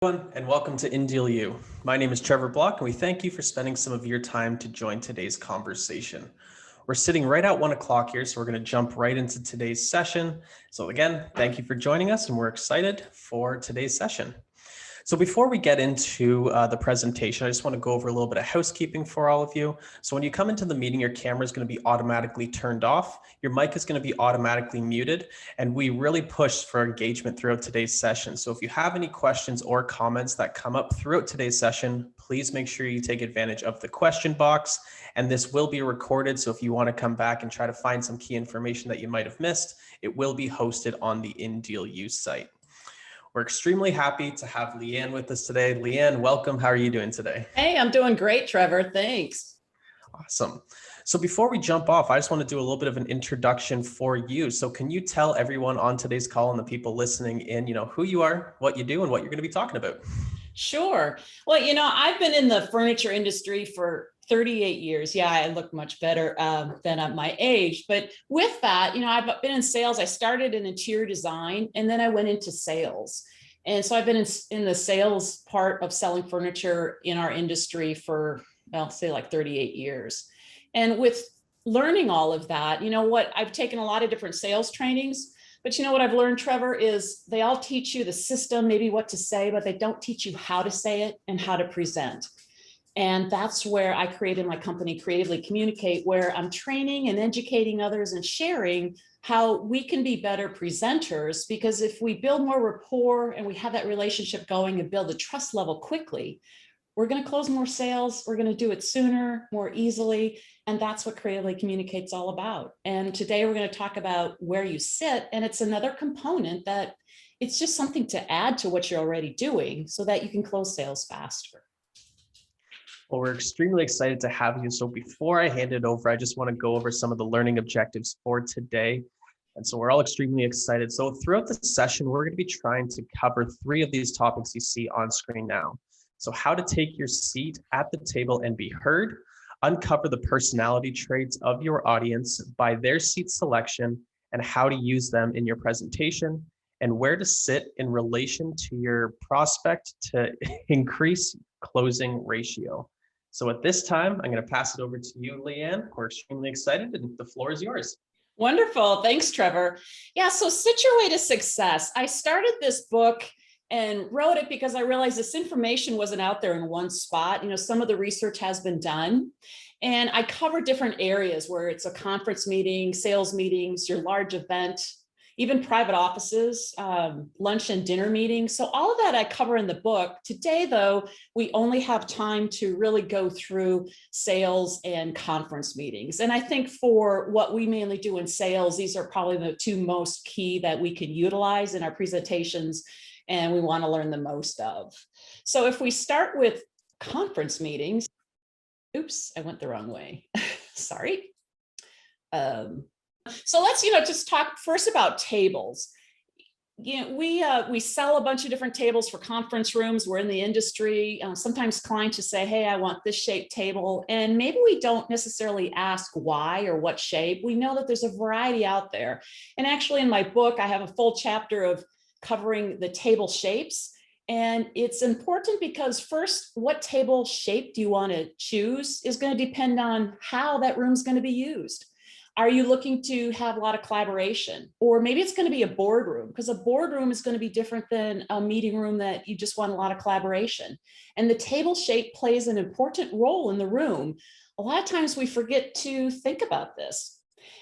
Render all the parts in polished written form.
Everyone, and welcome to InDeal U. My name is Trevor Block, and we thank you for spending some of your time to join today's conversation. We're sitting right at 1 o'clock here, so we're going to jump right into today's session. So again, thank you for joining us, and we're excited for today's session. So before we get into the presentation, I just want to go over a little bit of housekeeping for all of you. So when you come into the meeting, your camera is going to be automatically turned off. Your mic is going to be automatically muted. And we really push for engagement throughout today's session. So if you have any questions or comments that come up throughout today's session, please make sure you take advantage of the question box. And this will be recorded. So if you want to come back and try to find some key information that you might have missed, it will be hosted on the InDeal U site. We're extremely happy to have Leanne with us today. Leanne, welcome. How are you doing today? Hey, I'm doing great, Trevor. Thanks. Awesome. So before we jump off, I just want to do a little bit of an introduction for you. So can you tell everyone on today's call and the people listening in, who you are, what you do, and what you're going to be talking about? Sure. Well, I've been in the furniture industry for 38 years. Yeah, I look much better than at my age. But with that, I've been in sales. I started in interior design, and then I went into sales. And so I've been in the sales part of selling furniture in our industry for, I'll say like 38 years. And with learning all of that, I've taken a lot of different sales trainings. But what I've learned, Trevor, is they all teach you the system, maybe what to say, but they don't teach you how to say it and how to present. And that's where I created my company, Creatively Communicate, where I'm training and educating others and sharing how we can be better presenters. Because if we build more rapport and we have that relationship going and build a trust level quickly, we're going to close more sales. We're going to do it sooner, more easily. And that's what Creatively Communicate's all about. And today we're going to talk about where you sit. And it's another component that it's just something to add to what you're already doing so that you can close sales faster. Well, we're extremely excited to have you. So before I hand it over, I just want to go over some of the learning objectives for today. And so we're all extremely excited. So throughout the session, we're going to be trying to cover 3 of these topics you see on screen now. So how to take your seat at the table and be heard, uncover the personality traits of your audience by their seat selection and how to use them in your presentation, and where to sit in relation to your prospect to increase closing ratio. So at this time, I'm going to pass it over to you, Leanne. We're extremely excited and the floor is yours. Wonderful. Thanks, Trevor. Yeah, so Sit Your Way to Success. I started this book and wrote it because I realized this information wasn't out there in one spot. Some of the research has been done, and I cover different areas where it's a conference meeting, sales meetings, your large event, even private offices, lunch and dinner meetings. So all of that I cover in the book. Today, though, we only have time to really go through sales and conference meetings. And I think for what we mainly do in sales, these are probably the 2 most key that we can utilize in our presentations and we want to learn the most of. So if we start with conference meetings, oops, I went the wrong way. Sorry. So let's, just talk first about tables. We sell a bunch of different tables for conference rooms. We're in the industry. Sometimes clients just say, hey, I want this shaped table. And maybe we don't necessarily ask why or what shape. We know that there's a variety out there. And actually in my book, I have a full chapter of covering the table shapes. And it's important because first, what table shape do you want to choose is going to depend on how that room's going to be used. Are you looking to have a lot of collaboration? Or maybe it's going to be a boardroom, because a boardroom is going to be different than a meeting room that you just want a lot of collaboration. And the table shape plays an important role in the room. A lot of times we forget to think about this.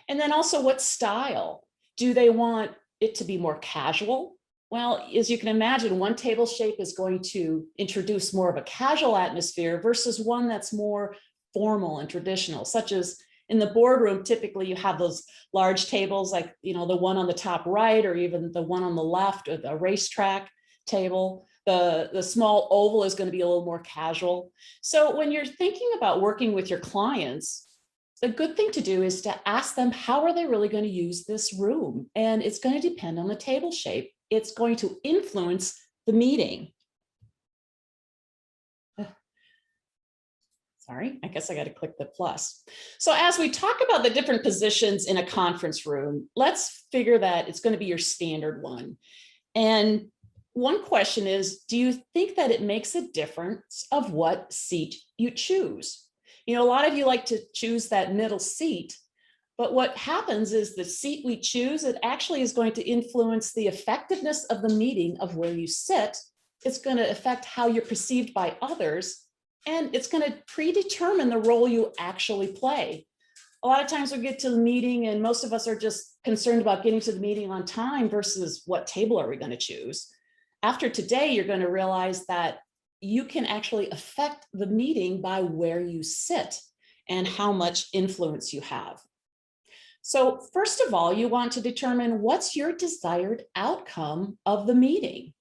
And then also, what style? Do they want it to be more casual? Well, as you can imagine, one table shape is going to introduce more of a casual atmosphere versus one that's more formal and traditional, such as in the boardroom. Typically, you have those large tables like, the one on the top right, or even the one on the left, or the racetrack table. The small oval is going to be a little more casual. So when you're thinking about working with your clients, the good thing to do is to ask them, how are they really going to use this room? And it's going to depend on the table shape. It's going to influence the meeting. Sorry, I guess I got to click the plus. So as we talk about the different positions in a conference room, let's figure that it's going to be your standard one. And One question is, do you think that it makes a difference of what seat you choose? A lot of you like to choose that middle seat, but what happens is the seat we choose, it actually is going to influence the effectiveness of the meeting of where you sit. It's going to affect how you're perceived by others, and it's going to predetermine the role you actually play. A lot of times we get to the meeting and most of us are just concerned about getting to the meeting on time versus what table are we going to choose. After today, you're going to realize that you can actually affect the meeting by where you sit and how much influence you have. So first of all, you want to determine what's your desired outcome of the meeting.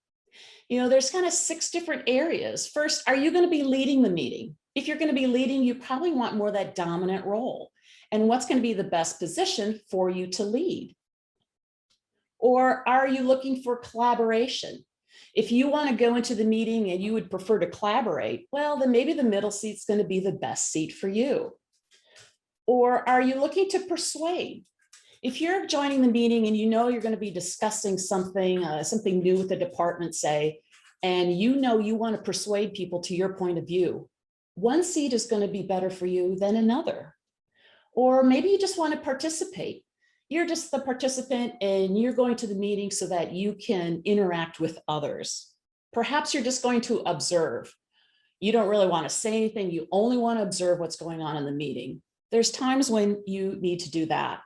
There's kind of 6 different areas. First, are you going to be leading the meeting? If you're going to be leading, you probably want more of that dominant role. And what's going to be the best position for you to lead? Or are you looking for collaboration? If you want to go into the meeting and you would prefer to collaborate, well, then maybe the middle seat's going to be the best seat for you. Or are you looking to persuade? If you're joining the meeting and you're going to be discussing something new with the department, say, and you want to persuade people to your point of view, one seat is going to be better for you than another. Or maybe you just want to participate. You're just the participant and you're going to the meeting so that you can interact with others. Perhaps you're just going to observe. You don't really want to say anything. You only want to observe what's going on in the meeting. There's times when you need to do that.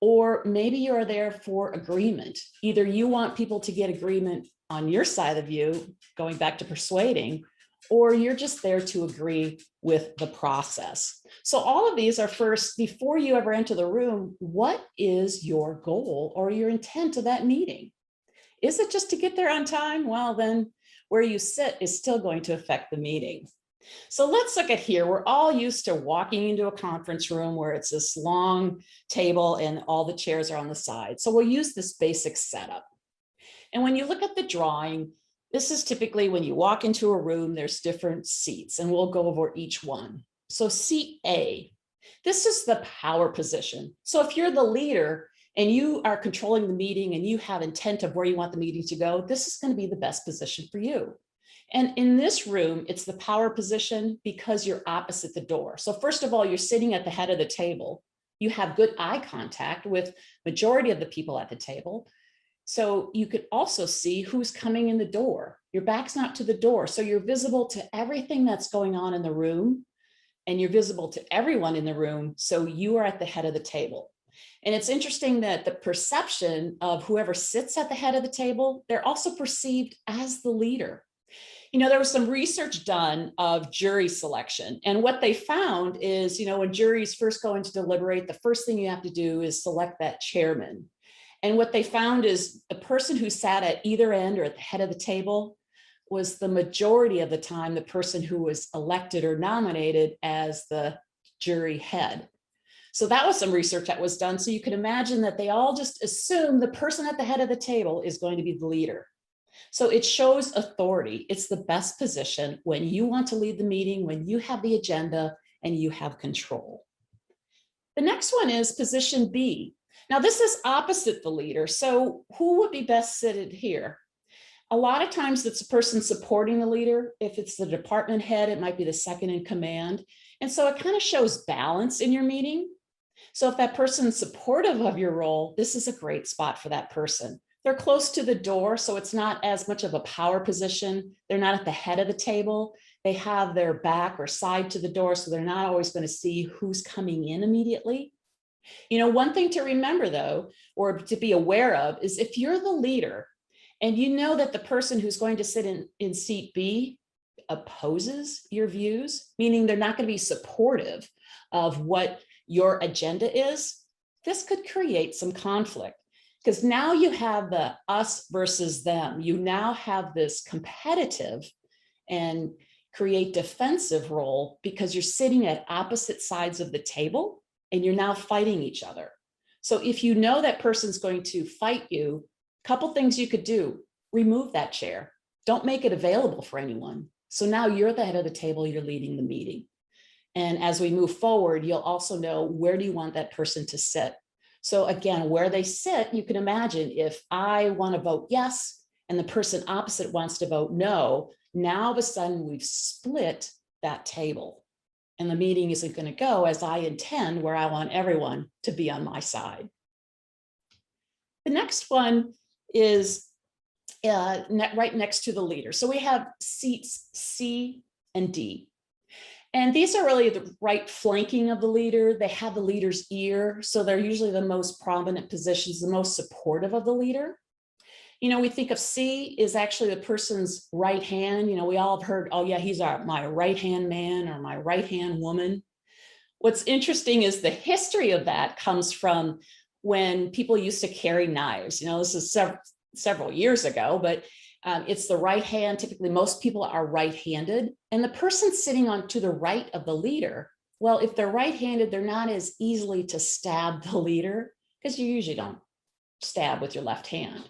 Or maybe you're there for agreement. Either you want people to get agreement on your side of you, going back to persuading, or you're just there to agree with the process. So all of these are first, before you ever enter the room, what is your goal or your intent of that meeting? Is it just to get there on time? Well, then where you sit is still going to affect the meeting. So let's look at here. We're all used to walking into a conference room where it's this long table and all the chairs are on the side. So we'll use this basic setup. And when you look at the drawing, this is typically when you walk into a room, there's different seats, and we'll go over each one. So seat A, this is the power position. So if you're the leader and you are controlling the meeting and you have intent of where you want the meeting to go, this is going to be the best position for you. And in this room, it's the power position because you're opposite the door. So first of all, you're sitting at the head of the table. You have good eye contact with majority of the people at the table. So you could also see who's coming in the door. Your back's not to the door. So you're visible to everything that's going on in the room, and you're visible to everyone in the room. So you are at the head of the table. And it's interesting that the perception of whoever sits at the head of the table, they're also perceived as the leader. There was some research done of jury selection. And what they found is, when juries first go in to deliberate, the first thing you have to do is select that chairman. And what they found is the person who sat at either end or at the head of the table was the majority of the time the person who was elected or nominated as the jury head. So that was some research that was done. So you can imagine that they all just assume the person at the head of the table is going to be the leader. So it shows authority. It's the best position when you want to lead the meeting, when you have the agenda and you have control. The next one is position B. Now this is opposite the leader. So who would be best seated here? A lot of times it's a person supporting the leader. If it's the department head, it might be the second in command. And so it kind of shows balance in your meeting. So if that person's supportive of your role, this is a great spot for that person. They're close to the door, so it's not as much of a power position. They're not at the head of the table. They have their back or side to the door, so they're not always going to see who's coming in immediately. One thing to remember, though, or to be aware of, is if you're the leader and you know that the person who's going to sit in seat B opposes your views, meaning they're not going to be supportive of what your agenda is, this could create some conflict. Because now you have the us versus them. You now have this competitive and create defensive role because you're sitting at opposite sides of the table and you're now fighting each other. So if you know that person's going to fight you, a couple things you could do: remove that chair. Don't make it available for anyone. So now you're the head of the table, you're leading the meeting. And as we move forward, you'll also know where do you want that person to sit. So again, where they sit, you can imagine if I want to vote yes and the person opposite wants to vote no, now all of a sudden we've split that table. And the meeting isn't going to go as I intend, where I want everyone to be on my side. The next one is right next to the leader. So we have seats C and D. And these are really the right flanking of the leader. They have the leader's ear. So they're usually the most prominent positions, the most supportive of the leader. You know, we think of C is actually the person's right hand. You know, we all have heard, oh yeah, he's my right-hand man or my right-hand woman. What's interesting is the history of that comes from when people used to carry knives. You know, this is several years ago, but it's the right hand. Typically, most people are right-handed, and the person sitting on to the right of the leader, well, if they're right-handed, they're not as easily to stab the leader, because you usually don't stab with your left hand.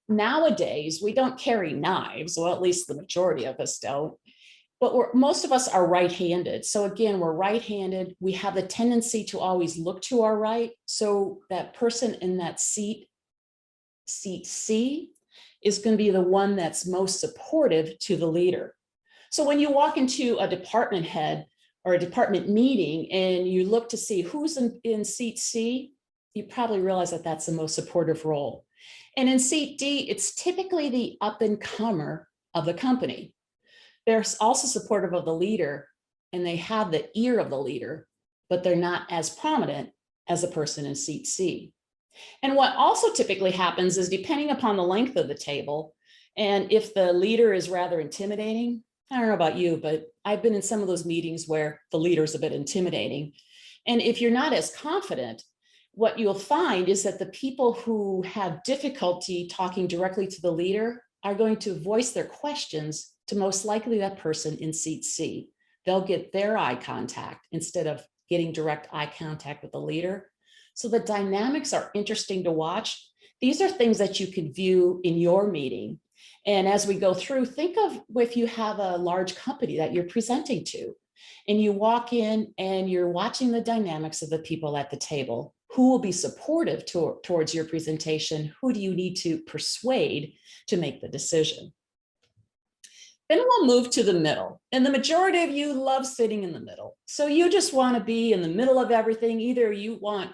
Nowadays, we don't carry knives, well, at least the majority of us don't, but most of us are right-handed. So again, we're right-handed. We have the tendency to always look to our right. So that person in that seat C, is going to be the one that's most supportive to the leader. So when you walk into a department head or a department meeting and you look to see who's in seat C, you probably realize that that's the most supportive role. And in seat D, it's typically the up-and-comer of the company. They're also supportive of the leader, and they have the ear of the leader, but they're not as prominent as a person in seat C. And what also typically happens is, depending upon the length of the table, and if the leader is rather intimidating, I don't know about you, but I've been in some of those meetings where the leader's a bit intimidating. And if you're not as confident, what you'll find is that the people who have difficulty talking directly to the leader are going to voice their questions to most likely that person in seat C. They'll get their eye contact instead of getting direct eye contact with the leader. So the dynamics are interesting to watch. These are things that you could view in your meeting. And as we go through, think of if you have a large company that you're presenting to, and you walk in and you're watching the dynamics of the people at the table. Who will be supportive towards your presentation? Who do you need to persuade to make the decision? Then we'll move to the middle. And the majority of you love sitting in the middle. So you just want to be in the middle of everything. Either you want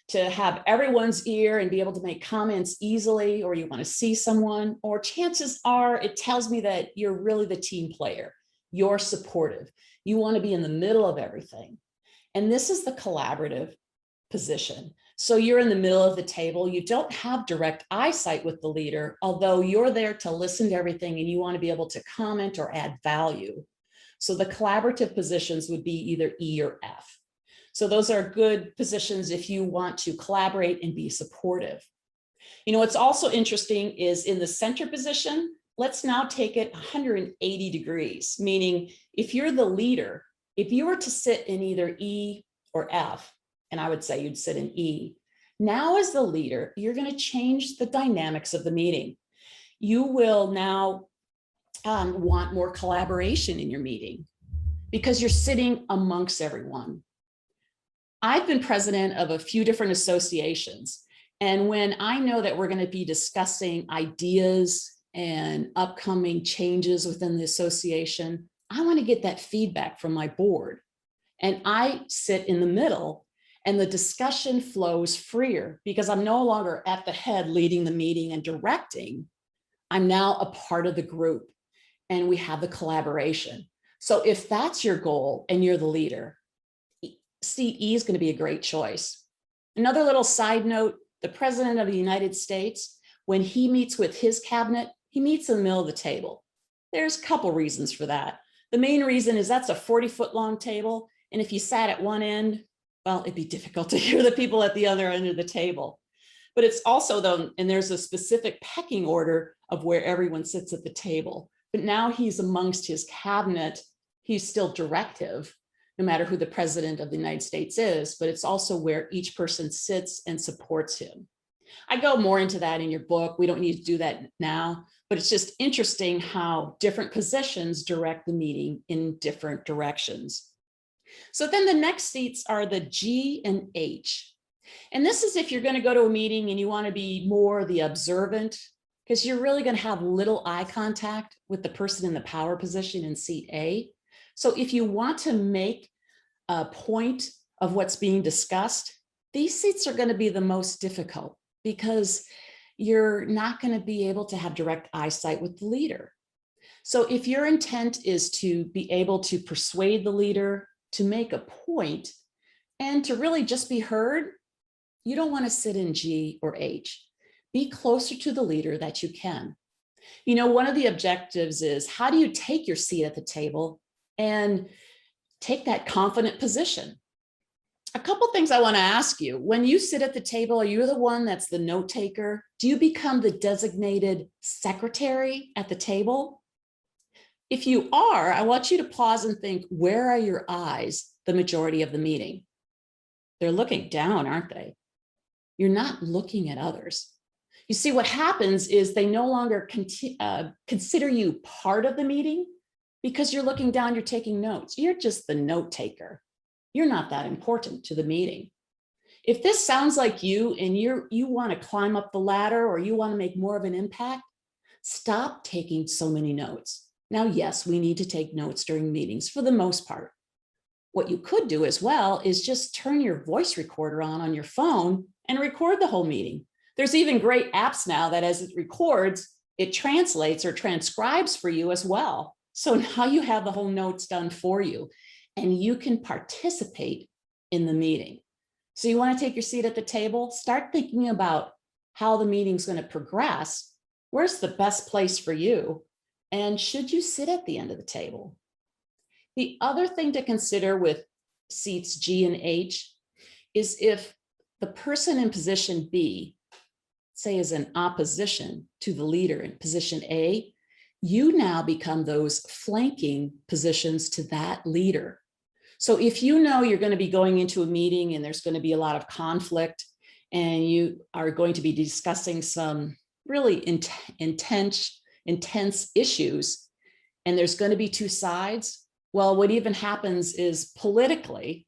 to have everyone's ear and be able to make comments easily, or you want to see someone, or chances are it tells me that you're really the team player. You're supportive. You want to be in the middle of everything. And this is the collaborative position. So you're in the middle of the table. You don't have direct eyesight with the leader, although you're there to listen to everything and you want to be able to comment or add value. So the collaborative positions would be either E or F. So those are good positions if you want to collaborate and be supportive. You know, what's also interesting is in the center position, let's now take it 180 degrees, meaning if you're the leader, if you were to sit in either E or F, and I would say you'd sit in E, now as the leader, you're going to change the dynamics of the meeting. You will now want more collaboration in your meeting because you're sitting amongst everyone. I've been president of a few different associations, and when I know that we're going to be discussing ideas and upcoming changes within the association, I want to get that feedback from my board. And I sit in the middle, and the discussion flows freer because I'm no longer at the head leading the meeting and directing. I'm now a part of the group, and we have the collaboration. So if that's your goal and you're the leader, seat E is going to be a great choice. Another little side note, the President of the United States, when he meets with his cabinet, he meets in the middle of the table. There's a couple reasons for that. The main reason is that's a 40-foot long table. And if you sat at one end, well, it'd be difficult to hear the people at the other end of the table. But it's also though, and there's a specific pecking order of where everyone sits at the table. But now he's amongst his cabinet. He's still directive, no matter who the President of the United States is, but it's also where each person sits and supports him. I go more into that in your book. We don't need to do that now, but it's just interesting how different positions direct the meeting in different directions. So then the next seats are the G and H. And this is if you're going to go to a meeting and you want to be more the observant because you're really going to have little eye contact with the person in the power position in seat A. So if you want to make a point of what's being discussed, these seats are going to be the most difficult because you're not going to be able to have direct eyesight with the leader. So if your intent is to be able to persuade the leader to make a point and to really just be heard, you don't want to sit in G or H. Be closer to the leader that you can. You know, one of the objectives is, how do you take your seat at the table and take that confident position? A couple things I want to ask you. When you sit at the table, are you the one that's the note taker? Do you become the designated secretary at the table? If you are, I want you to pause and think, where are your eyes the majority of the meeting? They're looking down, aren't they? You're not looking at others. You see, what happens is they no longer consider you part of the meeting because you're looking down, you're taking notes. You're just the note taker. You're not that important to the meeting. If this sounds like you and you want to climb up the ladder or you want to make more of an impact, stop taking so many notes. Now, yes, we need to take notes during meetings for the most part. What you could do as well is just turn your voice recorder on your phone and record the whole meeting. There's even great apps now that as it records, it translates or transcribes for you as well. So now you have the whole notes done for you and you can participate in the meeting. So you want to take your seat at the table, start thinking about how the meeting's going to progress. Where's the best place for you? And should you sit at the end of the table? The other thing to consider with seats G and H is if the person in position B, say, is in opposition to the leader in position A, you now become those flanking positions to that leader. So if you know you're going to be going into a meeting and there's going to be a lot of conflict and you are going to be discussing some really intense issues and there's going to be two sides, well, what even happens is politically,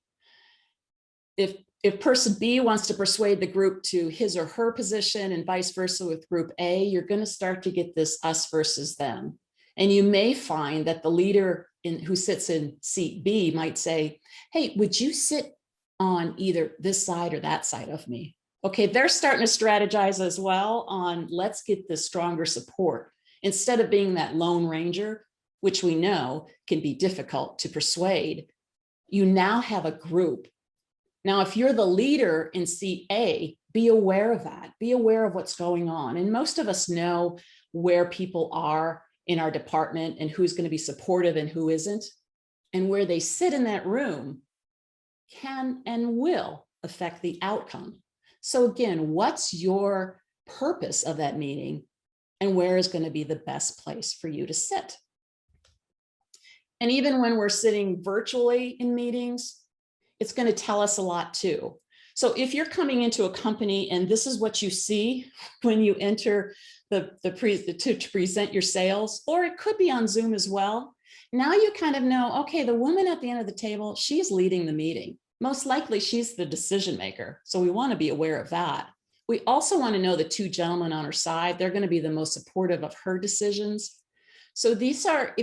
if person B wants to persuade the group to his or her position and vice versa with group A, you're going to start to get this us versus them. And you may find that the leader who sits in seat B might say, hey, would you sit on either this side or that side of me? Okay, they're starting to strategize as well on let's get this stronger support. Instead of being that lone ranger, which we know can be difficult to persuade, you now have a group. Now, if you're the leader in seat A, be aware of that. Be aware of what's going on. And most of us know where people are in our department and who's going to be supportive and who isn't. And where they sit in that room can and will affect the outcome. So again, what's your purpose of that meeting and where is going to be the best place for you to sit? And even when we're sitting virtually in meetings, it's going to tell us a lot too. So if you're coming into a company and this is what you see when you enter to present your sales, or it could be on Zoom as well. Now you kind of know, okay, the woman at the end of the table, she's leading the meeting. Most likely she's the decision maker. So we want to be aware of that. We also want to know the two gentlemen on her side. They're going to be the most supportive of her decisions. So these are,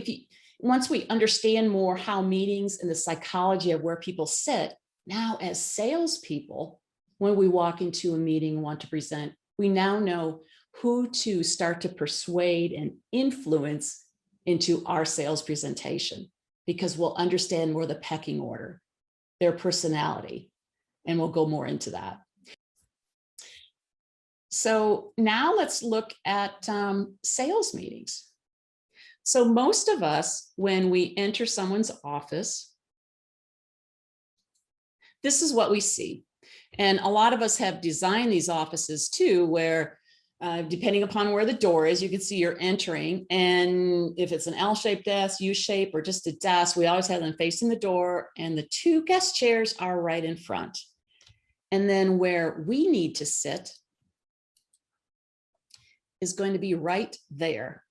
once we understand more how meetings and the psychology of where people sit, now as salespeople, when we walk into a meeting and want to present, we now know who to start to persuade and influence into our sales presentation, because we'll understand more the pecking order, their personality, and we'll go more into that. So now let's look at sales meetings. So most of us, when we enter someone's office, this is what we see. And a lot of us have designed these offices too, where depending upon where the door is, you can see you're entering. And if it's an L-shaped desk, U-shape, or just a desk, we always have them facing the door and the two guest chairs are right in front. And then where we need to sit is going to be right there.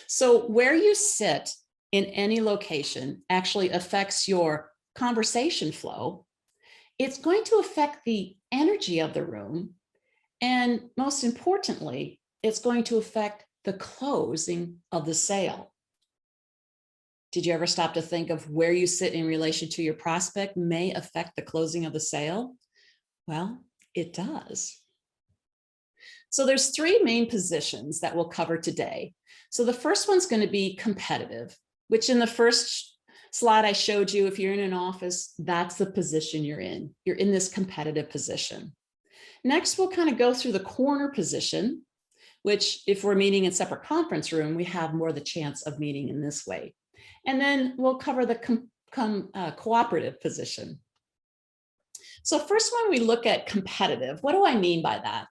So where you sit in any location actually affects your conversation flow. It's going to affect the energy of the room. And most importantly, it's going to affect the closing of the sale. Did you ever stop to think of where you sit in relation to your prospect may affect the closing of the sale? Well, it does. So there's three main positions that we'll cover today. So the first one's going to be competitive, which in the first slide I showed you, if you're in an office, that's the position you're in. You're in this competitive position. Next, we'll kind of go through the corner position, which if we're meeting in separate conference room, we have more the chance of meeting in this way. And then we'll cover the cooperative position. So first, when we look at competitive, what do I mean by that?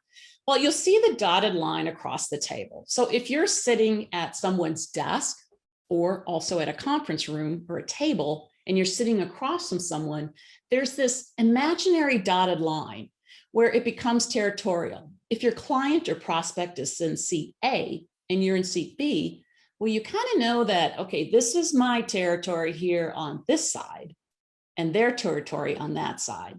Well, you'll see the dotted line across the table. So if you're sitting at someone's desk or also at a conference room or a table, and you're sitting across from someone, there's this imaginary dotted line where it becomes territorial. If your client or prospect is in seat A and you're in seat B, well, you kind of know that, okay, this is my territory here on this side and their territory on that side.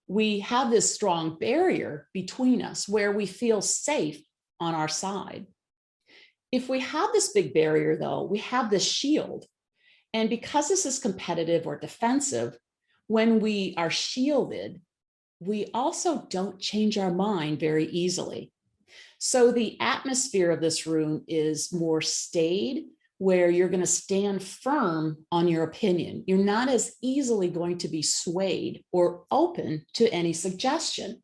We have this strong barrier between us where we feel safe on our side. If we have this big barrier, though, we have this shield. And because this is competitive or defensive, when we are shielded, we also don't change our mind very easily. So the atmosphere of this room is more staid, where you're going to stand firm on your opinion. You're not as easily going to be swayed or open to any suggestion.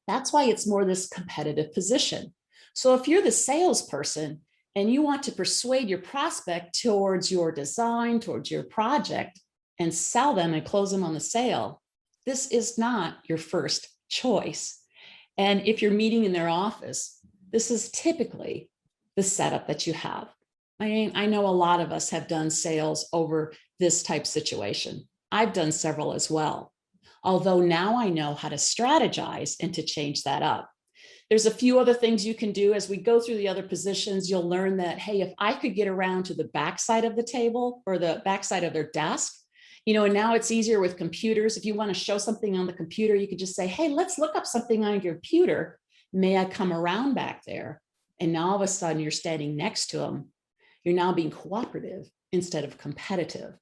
That's why it's more this competitive position. So if you're the salesperson and you want to persuade your prospect towards your design, towards your project, and sell them and close them on the sale, this is not your first choice. And if you're meeting in their office, this is typically the setup that you have. I know a lot of us have done sales over this type situation. I've done several as well. Although now I know how to strategize and to change that up. There's a few other things you can do as we go through the other positions. You'll learn that, hey, if I could get around to the backside of the table or the backside of their desk, and now it's easier with computers. If you want to show something on the computer, you could just say, hey, let's look up something on your computer. May I come around back there? And now all of a sudden you're standing next to them. You're now being cooperative instead of competitive.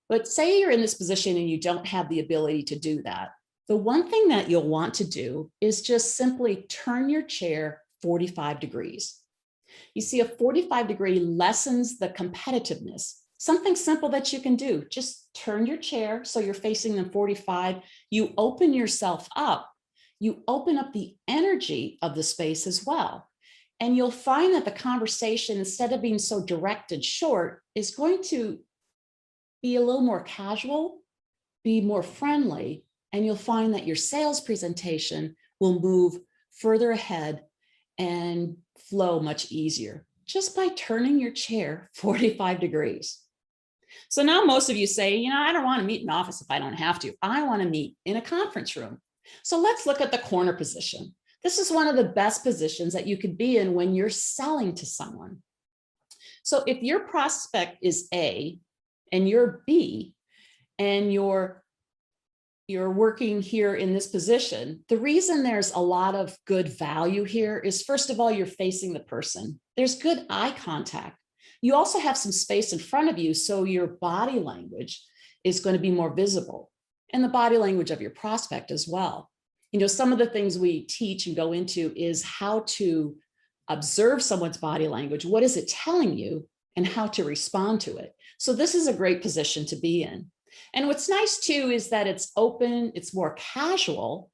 But say you're in this position and you don't have the ability to do that. The one thing that you'll want to do is just simply turn your chair 45 degrees. You see, a 45-degree lessens the competitiveness. Something simple that you can do, just turn your chair so you're facing them 45. You open yourself up. You open up the energy of the space as well. And you'll find that the conversation, instead of being so direct and short, is going to be a little more casual, be more friendly, and you'll find that your sales presentation will move further ahead and flow much easier just by turning your chair 45 degrees. So now most of you say, I don't want to meet in office if I don't have to. I want to meet in a conference room. So let's look at the corner position. This is one of the best positions that you could be in when you're selling to someone. So if your prospect is A and you're B and you're working here in this position, the reason there's a lot of good value here is, first of all, you're facing the person. There's good eye contact. You also have some space in front of you, so your body language is going to be more visible, and the body language of your prospect as well. Some of the things we teach and go into is how to observe someone's body language. What is it telling you and how to respond to it? So this is a great position to be in. And what's nice too is that it's open, it's more casual,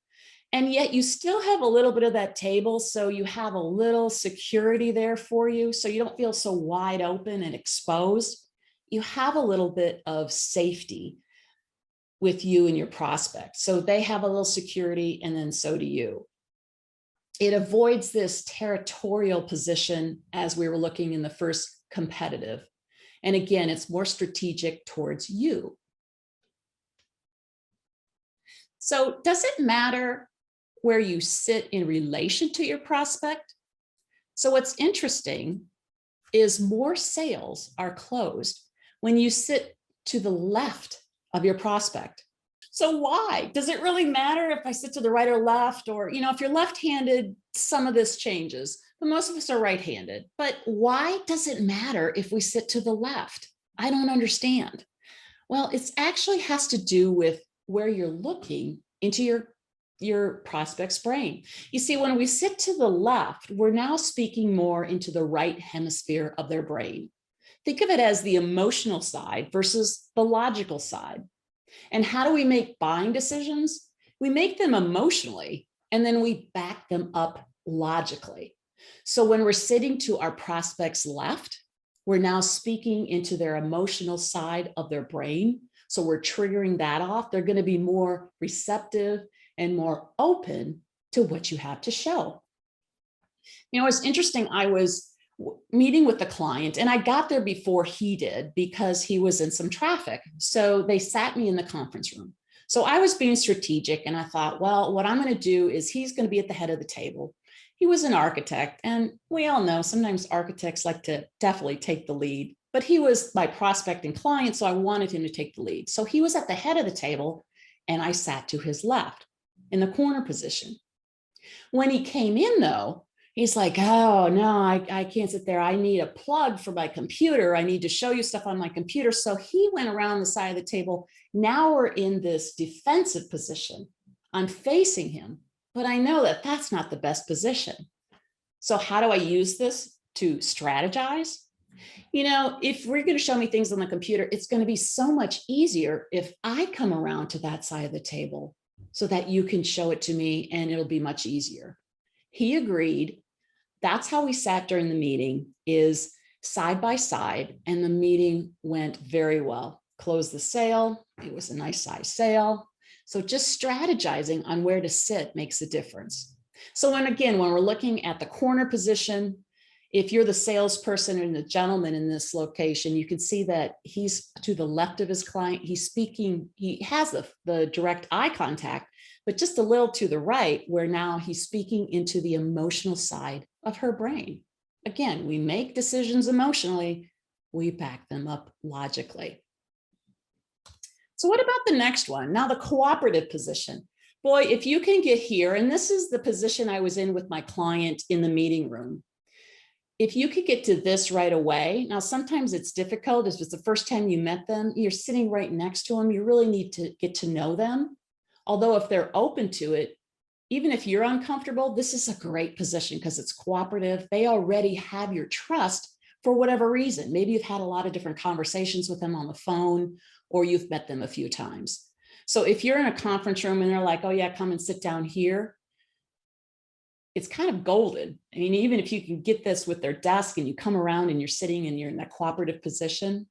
and yet you still have a little bit of that table. So you have a little security there for you. So you don't feel so wide open and exposed. You have a little bit of safety with you and your prospect. So they have a little security, and then so do you. It avoids this territorial position as we were looking in the first competitive. And again, it's more strategic towards you. So does it matter where you sit in relation to your prospect? So what's interesting is more sales are closed when you sit to the left of your prospect. So why? Does it really matter if I sit to the right or left? Or, if you're left-handed, some of this changes, but most of us are right-handed. But why does it matter if we sit to the left? I don't understand. Well, it actually has to do with where you're looking into your prospect's brain. You see, when we sit to the left, we're now speaking more into the right hemisphere of their brain. Think of it as the emotional side versus the logical side. And how do we make buying decisions? We make them emotionally, and then we back them up logically. So when we're sitting to our prospect's left, we're now speaking into their emotional side of their brain. So we're triggering that off. They're going to be more receptive and more open to what you have to show. It's interesting. I was meeting with the client and I got there before he did because he was in some traffic. So they sat me in the conference room. So I was being strategic and I thought, well, what I'm going to do is he's going to be at the head of the table. He was an architect, and we all know sometimes architects like to definitely take the lead, but he was my prospect and client, so I wanted him to take the lead. So he was at the head of the table and I sat to his left in the corner position. When he came in though, he's like, oh no, I can't sit there. I need a plug for my computer. I need to show you stuff on my computer. So he went around the side of the table. Now we're in this defensive position. I'm facing him, but I know that that's not the best position. So how do I use this to strategize? If we're going to show me things on the computer, it's going to be so much easier if I come around to that side of the table so that you can show it to me and it'll be much easier. He agreed. That's how we sat during the meeting, is side by side, and the meeting went very well. Closed the sale. It was a nice size sale. So just strategizing on where to sit makes a difference. So when we're looking at the corner position, if you're the salesperson and the gentleman in this location, you can see that he's to the left of his client. He's speaking, he has the direct eye contact, but just a little to the right, where now he's speaking into the emotional side of her brain. Again, we make decisions emotionally, we back them up logically. So what about the next one? Now the cooperative position. Boy, if you can get here, and this is the position I was in with my client in the meeting room. If you could get to this right away, now sometimes it's difficult. If it's the first time you met them, you're sitting right next to them, you really need to get to know them. Although if they're open to it, even if you're uncomfortable, this is a great position because it's cooperative. They already have your trust for whatever reason. Maybe you've had a lot of different conversations with them on the phone, or you've met them a few times. So if you're in a conference room and they're like, oh yeah, come and sit down here, it's kind of golden. I mean, even if you can get this with their desk and you come around and you're sitting and you're in that cooperative position,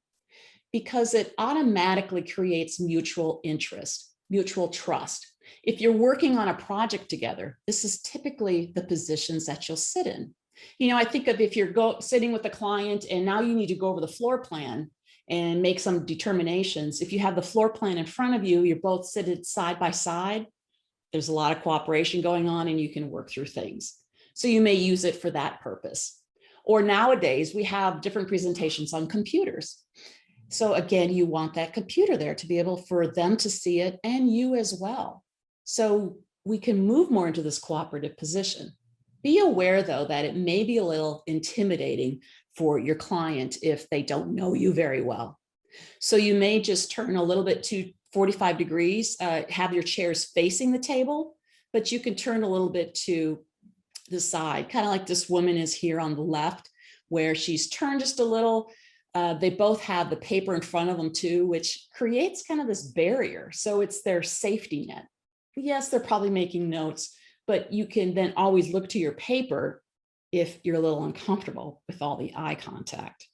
because it automatically creates mutual interest, mutual trust. If you're working on a project together, this is typically the positions that you'll sit in. I think of if you're sitting with a client and now you need to go over the floor plan and make some determinations. If you have the floor plan in front of you, you're both sitting side by side, there's a lot of cooperation going on and you can work through things. So you may use it for that purpose. Or nowadays we have different presentations on computers. So again, you want that computer there to be able for them to see it and you as well. So we can move more into this cooperative position. Be aware though, that it may be a little intimidating for your client if they don't know you very well. So you may just turn a little bit to 45 degrees, have your chairs facing the table, but you can turn a little bit to the side, kind of like this woman is here on the left, where she's turned just a little. They both have the paper in front of them too, which creates kind of this barrier. So it's their safety net. Yes, they're probably making notes, but you can then always look to your paper if you're a little uncomfortable with all the eye contact.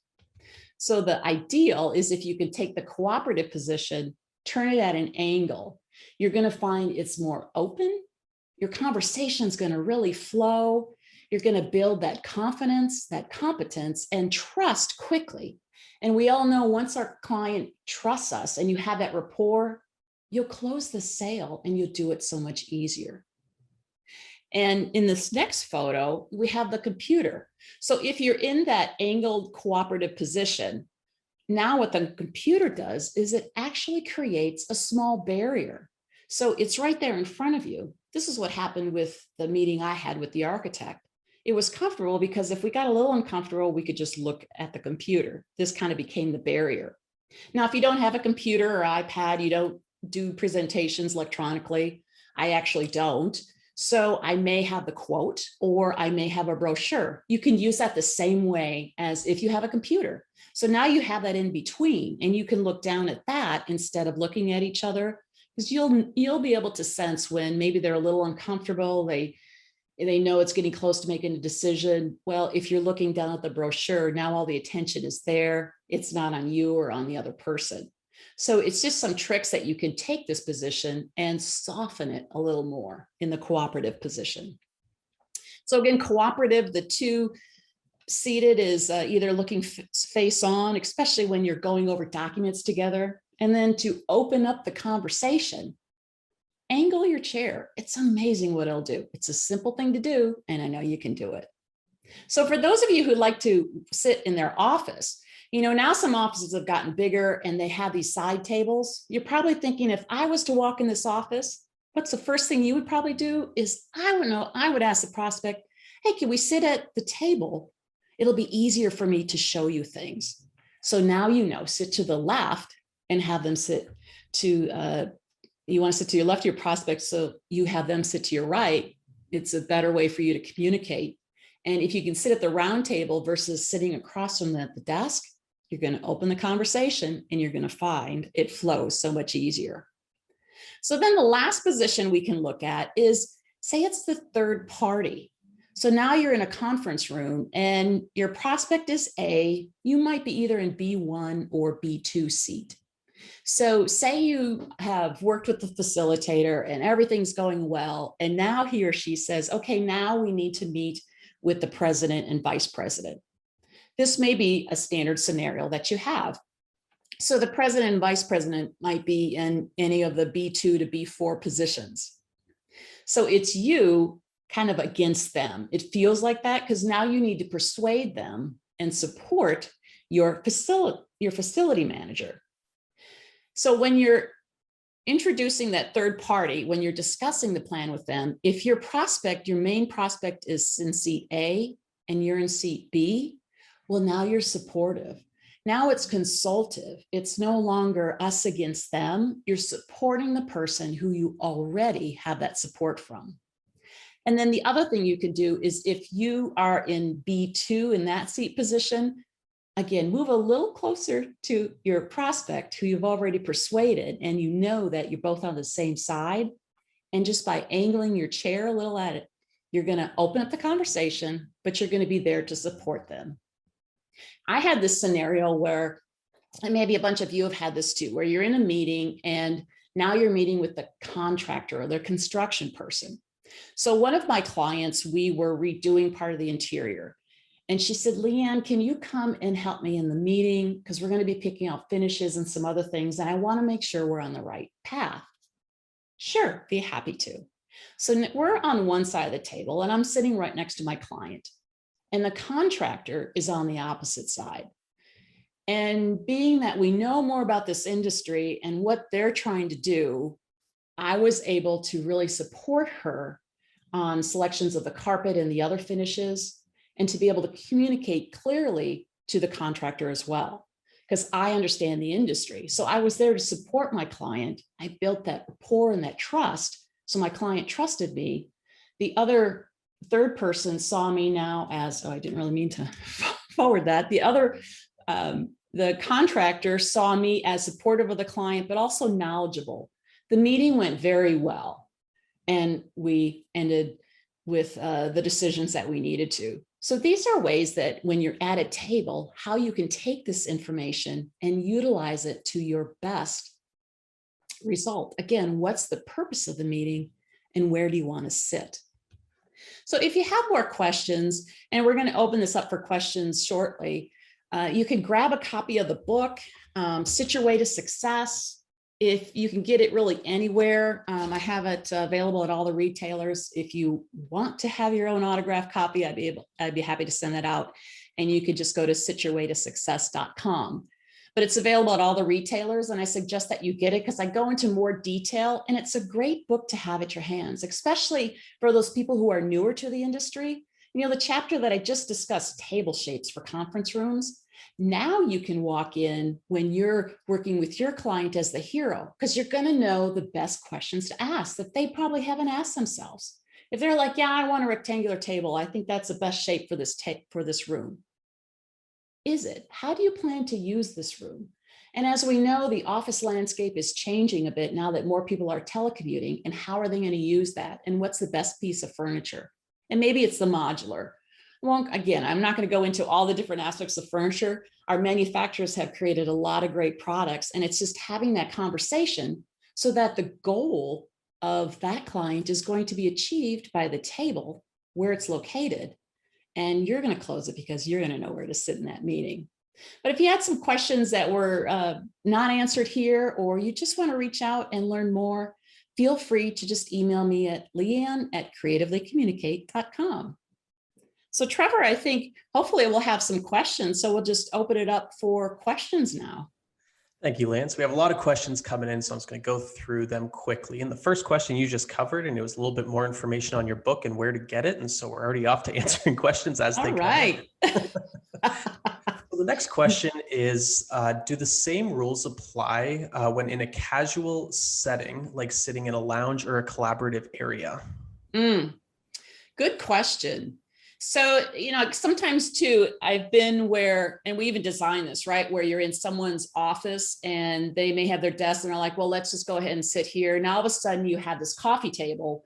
So the ideal is if you can take the cooperative position, turn it at an angle, you're going to find it's more open. Your conversation is going to really flow. You're going to build that confidence, that competence, and trust quickly. And we all know once our client trusts us and you have that rapport, you'll close the sale and you'll do it so much easier. And in this next photo, we have the computer. So if you're in that angled cooperative position, now what the computer does is it actually creates a small barrier. So it's right there in front of you. This is what happened with the meeting I had with the architect. It was comfortable because if we got a little uncomfortable, we could just look at the computer. This kind of became the barrier. Now, if you don't have a computer or iPad, you don't do presentations electronically. I actually don't. So I may have the quote or I may have a brochure. You can use that the same way as if you have a computer. So now you have that in between and you can look down at that instead of looking at each other, because you'll be able to sense when maybe they're a little uncomfortable. They know it's getting close to making a decision. Well, if you're looking down at the brochure, now all the attention is there. It's not on you or on the other person. So it's just some tricks that you can take this position and soften it a little more in the cooperative position. So again, cooperative, the two seated is either looking face on, especially when you're going over documents together. And then to open up the conversation, angle your chair. It's amazing what it'll do. It's a simple thing to do, and I know you can do it. So for those of you who like to sit in their office, now some offices have gotten bigger and they have these side tables. You're probably thinking, if I was to walk in this office, what's the first thing you would probably do is, I would ask the prospect, hey, can we sit at the table? It'll be easier for me to show you things. So now sit to the left and have them sit to, you want to sit to your left of your prospect, so you have them sit to your right. It's a better way for you to communicate. And if you can sit at the round table versus sitting across from them at the desk, you're going to open the conversation and you're going to find it flows so much easier. So then the last position we can look at is, say it's the third party. So now you're in a conference room and your prospect is A, you might be either in B1 or B2 seat. So say you have worked with the facilitator and everything's going well, and now he or she says, okay, now we need to meet with the president and vice president. This may be a standard scenario that you have. So the president and vice president might be in any of the B2 to B4 positions. So it's you kind of against them. It feels like that because now you need to persuade them and support your facility manager. So when you're introducing that third party, when you're discussing the plan with them, if your main prospect is in seat A and you're in seat B, well, now you're supportive. Now it's consultative. It's no longer us against them. You're supporting the person who you already have that support from. And then the other thing you could do is, if you are in B2 in that seat position, again, move a little closer to your prospect who you've already persuaded, and you know that you're both on the same side. And just by angling your chair a little at it, you're going to open up the conversation, but you're going to be there to support them. I had this scenario where, and maybe a bunch of you have had this too, where you're in a meeting and now you're meeting with the contractor or their construction person. So one of my clients, we were redoing part of the interior. And she said, Leanne, can you come and help me in the meeting? Because we're going to be picking out finishes and some other things. And I want to make sure we're on the right path. Sure, be happy to. So we're on one side of the table and I'm sitting right next to my client. And the contractor is on the opposite side. And being that we know more about this industry and what they're trying to do, I was able to really support her on selections of the carpet and the other finishes, and to be able to communicate clearly to the contractor as well, because I understand the industry. So I was there to support my client. I built that rapport and that trust. So my client trusted me. The other third person saw me now as, I didn't really mean to forward that. The contractor saw me as supportive of the client, but also knowledgeable. The meeting went very well, and we ended with the decisions that we needed to. So these are ways that when you're at a table, how you can take this information and utilize it to your best result. Again, what's the purpose of the meeting and where do you want to sit? So if you have more questions, and we're going to open this up for questions shortly, you can grab a copy of the book, Sit Your Way to Success. If you can get it really anywhere, I have it available at all the retailers. If you want to have your own autographed copy, I'd be happy to send that out. And you could just go to sityourwaytosuccess.com. but it's available at all the retailers. And I suggest that you get it because I go into more detail, and it's a great book to have at your hands, especially for those people who are newer to the industry. You know, the chapter that I just discussed, table shapes for conference rooms. Now you can walk in when you're working with your client as the hero, because you're going to know the best questions to ask that they probably haven't asked themselves. If they're like, yeah, I want a rectangular table, I think that's the best shape for this room. Is it? How do you plan to use this room? And as we know, the office landscape is changing a bit now that more people are telecommuting. And how are they going to use that? And what's the best piece of furniture? And maybe it's the modular. Well, again, I'm not going to go into all the different aspects of furniture. Our manufacturers have created a lot of great products, and it's just having that conversation so that the goal of that client is going to be achieved by the table where it's located. And you're going to close it because you're going to know where to sit in that meeting. But if you had some questions that were not answered here, or you just want to reach out and learn more, feel free to just email me at leanne@creativelycommunicate.com. So Trevor, I think hopefully we'll have some questions. So we'll just open it up for questions now. Thank you, Lance. We have a lot of questions coming in, so I'm just going to go through them quickly. And the first question you just covered, and it was a little bit more information on your book and where to get it. And so we're already off to answering questions as they come in. So the next question is, do the same rules apply when in a casual setting, like sitting in a lounge or a collaborative area? Good question. So, you know, sometimes too, I've been where, and we even design this, right? Where you're in someone's office and they may have their desk and they're like, well, let's just go ahead and sit here. Now all of a sudden you have this coffee table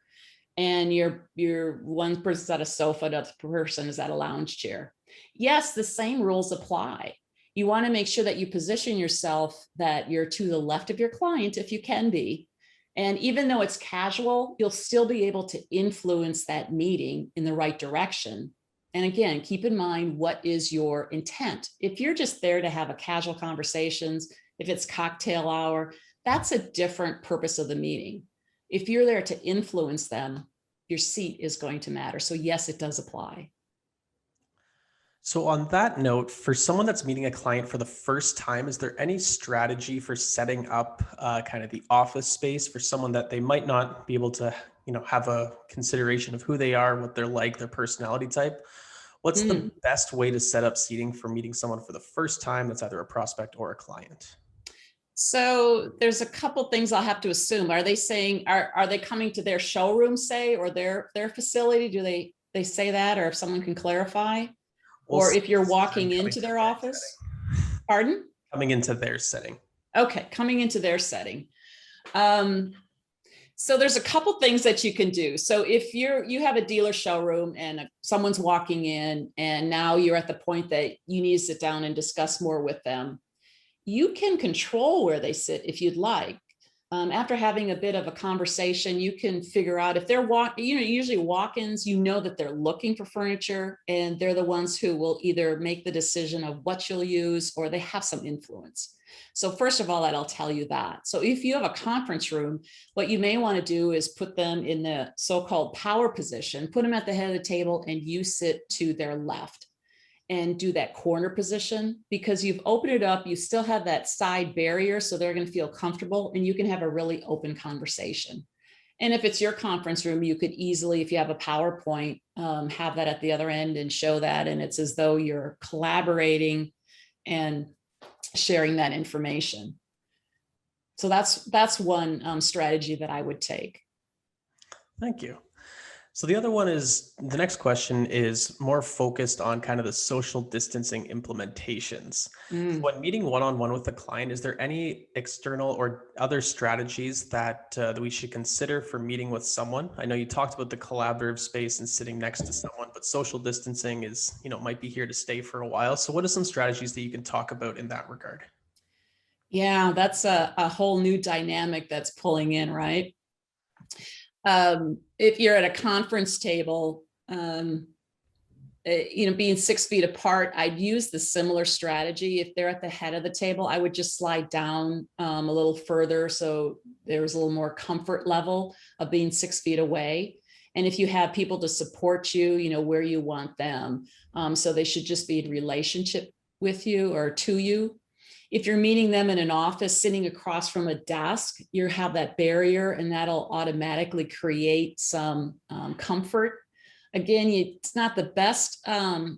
and you're one person's at a sofa, the other person is at a lounge chair. Yes, the same rules apply. You want to make sure that you position yourself that you're to the left of your client, if you can be. And even though it's casual, you'll still be able to influence that meeting in the right direction. And again, keep in mind, what is your intent? If you're just there to have a casual conversations, if it's cocktail hour, that's a different purpose of the meeting. If you're there to influence them, your seat is going to matter. So yes, it does apply. So on that note, for someone that's meeting a client for the first time, is there any strategy for setting up kind of the office space for someone that they might not be able to, have a consideration of who they are, what they're like, their personality type? What's the best way to set up seating for meeting someone for the first time that's either a prospect or a client? So there's a couple things I'll have to assume. Are they saying, are they coming to their showroom, say, or their facility? Do they say that, or if someone can clarify? Or if you're walking into their office? Pardon? Coming into their setting. Okay, coming into their setting. So there's a couple things that you can do. So if you have a dealer showroom and someone's walking in and now you're at the point that you need to sit down and discuss more with them, you can control where they sit if you'd like. After having a bit of a conversation, you can figure out if they're usually walk-ins, that they're looking for furniture and they're the ones who will either make the decision of what you'll use or they have some influence. So first of all, that'll tell you that. So if you have a conference room, what you may want to do is put them in the so-called power position, put them at the head of the table and you sit to their left. And do that corner position, because you've opened it up, you still have that side barrier, so they're going to feel comfortable and you can have a really open conversation. And if it's your conference room, you could easily, if you have a PowerPoint, have that at the other end and show that, and it's as though you're collaborating and sharing that information. So that's one strategy that I would take. Thank you. So the next question is more focused on kind of the social distancing implementations. When meeting one-on-one with a client, is there any external or other strategies that we should consider for meeting with someone? I know you talked about the collaborative space and sitting next to someone, but social distancing is, might be here to stay for a while. So what are some strategies that you can talk about in that regard? Yeah, that's a whole new dynamic that's pulling in, right? If you're at a conference table, being 6 feet apart, I'd use the similar strategy. If they're at the head of the table, I would just slide down a little further. So there's a little more comfort level of being 6 feet away. And if you have people to support you, where you want them. So they should just be in relationship with you or to you. If you're meeting them in an office sitting across from a desk, you have that barrier, and that'll automatically create some comfort. Again, it's not the best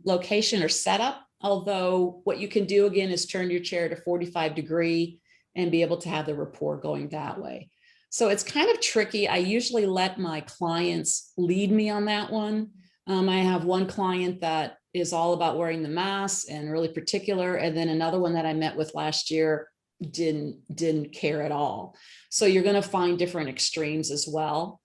location or setup, although what you can do again is turn your chair to 45-degree and be able to have the rapport going that way. So it's kind of tricky. I usually let my clients lead me on that one. I have one client that is all about wearing the mask and really particular. And then another one that I met with last year didn't care at all. So you're going to find different extremes as well.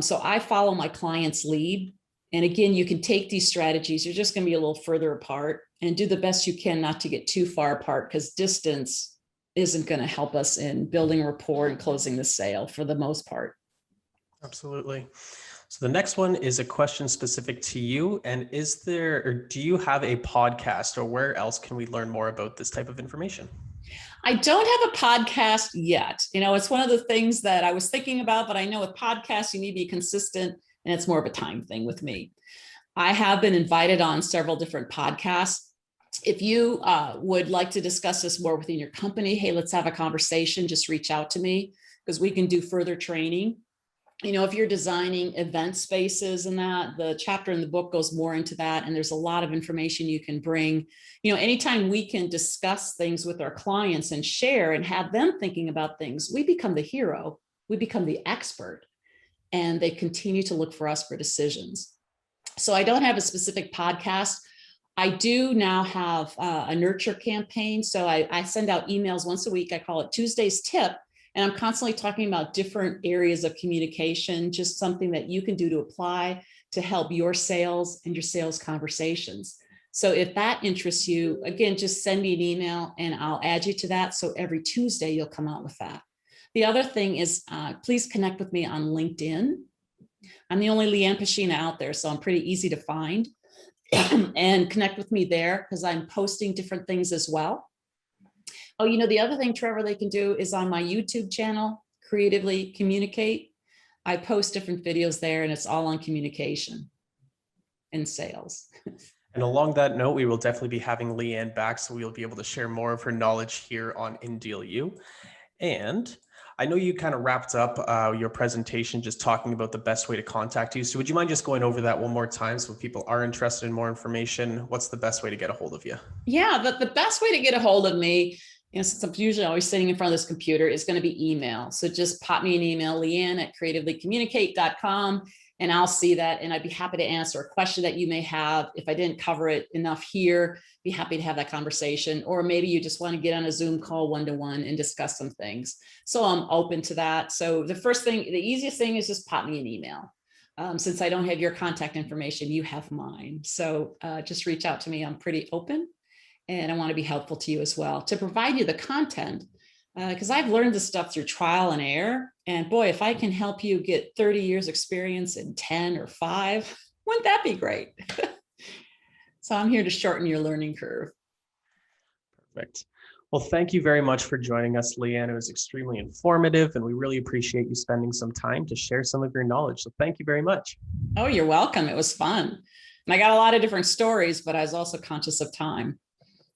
So I follow my client's lead. And again, you can take these strategies. You're just going to be a little further apart and do the best you can not to get too far apart, because distance isn't going to help us in building rapport and closing the sale for the most part. Absolutely. So the next one is a question specific to you. And do you have a podcast, or where else can we learn more about this type of information? I don't have a podcast yet. It's one of the things that I was thinking about, but I know with podcasts, you need to be consistent, and it's more of a time thing with me. I have been invited on several different podcasts. If you would like to discuss this more within your company, hey, let's have a conversation, just reach out to me, because we can do further training. If you're designing event spaces and that, the chapter in the book goes more into that. And there's a lot of information you can bring. Anytime we can discuss things with our clients and share and have them thinking about things, we become the hero, we become the expert, and they continue to look for us for decisions. So I don't have a specific podcast. I do now have a nurture campaign. So I send out emails once a week. I call it Tuesday's Tip. And I'm constantly talking about different areas of communication, just something that you can do to apply to help your sales and your sales conversations. So if that interests you, again, just send me an email and I'll add you to that. So every Tuesday you'll come out with that. The other thing is please connect with me on LinkedIn. I'm the only Leanne Pashina out there, so I'm pretty easy to find. And connect with me there, because I'm posting different things as well. Oh, the other thing, Trevor, they can do is on my YouTube channel, Creatively Communicate. I post different videos there, and it's all on communication and sales. And along that note, we will definitely be having Leanne back, so we'll be able to share more of her knowledge here on InDealU. And I know you kind of wrapped up your presentation just talking about the best way to contact you. So would you mind just going over that one more time, so if people are interested in more information, what's the best way to get a hold of you? Yeah, the best way to get a hold of me, since I'm usually always sitting in front of this computer, is going to be email. So just pop me an email, leanne@creativelycommunicate.com, and I'll see that. And I'd be happy to answer a question that you may have. If I didn't cover it enough here, be happy to have that conversation. Or maybe you just want to get on a Zoom call one-to-one and discuss some things. So I'm open to that. So the easiest thing is just pop me an email. Since I don't have your contact information, you have mine. So just reach out to me. I'm pretty open. And I want to be helpful to you as well to provide you the content, because I've learned this stuff through trial and error. And boy, if I can help you get 30 years experience in 10 or 5, wouldn't that be great? So I'm here to shorten your learning curve. Perfect. Well, thank you very much for joining us, Leanne. It was extremely informative, and we really appreciate you spending some time to share some of your knowledge. So thank you very much. Oh, you're welcome. It was fun. And I got a lot of different stories, but I was also conscious of time.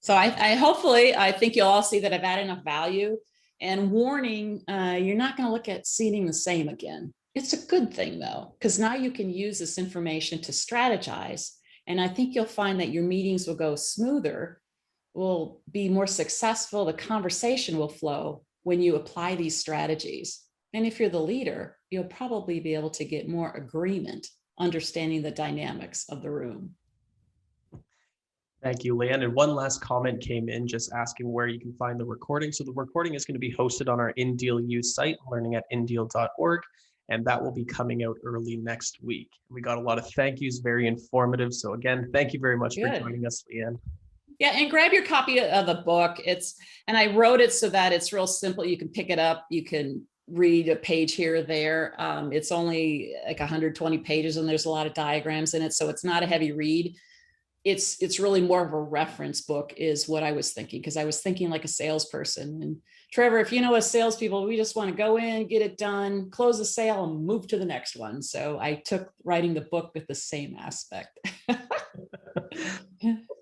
So I think you'll all see that I've added enough value. And warning, you're not going to look at seating the same again. It's a good thing, though, because now you can use this information to strategize. And I think you'll find that your meetings will go smoother, will be more successful. The conversation will flow when you apply these strategies. And if you're the leader, you'll probably be able to get more agreement, understanding the dynamics of the room. Thank you, Leanne. And one last comment came in just asking where you can find the recording. So the recording is going to be hosted on our InDealU site, learningatindeal.org, and that will be coming out early next week. We got a lot of thank yous, very informative. So again, thank you very much for joining us, Leanne. Yeah, and grab your copy of the book. And I wrote it so that it's real simple. You can pick it up. You can read a page here or there. It's only like 120 pages, and there's a lot of diagrams in it. So it's not a heavy read. It's really more of a reference book is what I was thinking, because I was thinking like a salesperson. And Trevor, if you know us salespeople, we just want to go in, get it done, close the sale, and move to the next one. So I took writing the book with the same aspect.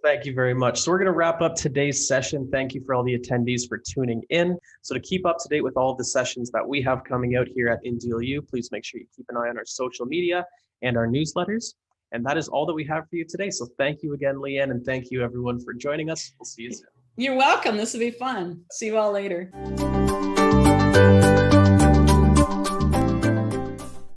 Thank you very much. So we're going to wrap up today's session. Thank you for all the attendees for tuning in. So to keep up to date with all of the sessions that we have coming out here at InDealU, please make sure you keep an eye on our social media and our newsletters. And that is all that we have for you today. So thank you again, Leanne, and thank you everyone for joining us. We'll see you soon. You're welcome. This will be fun. See you all later.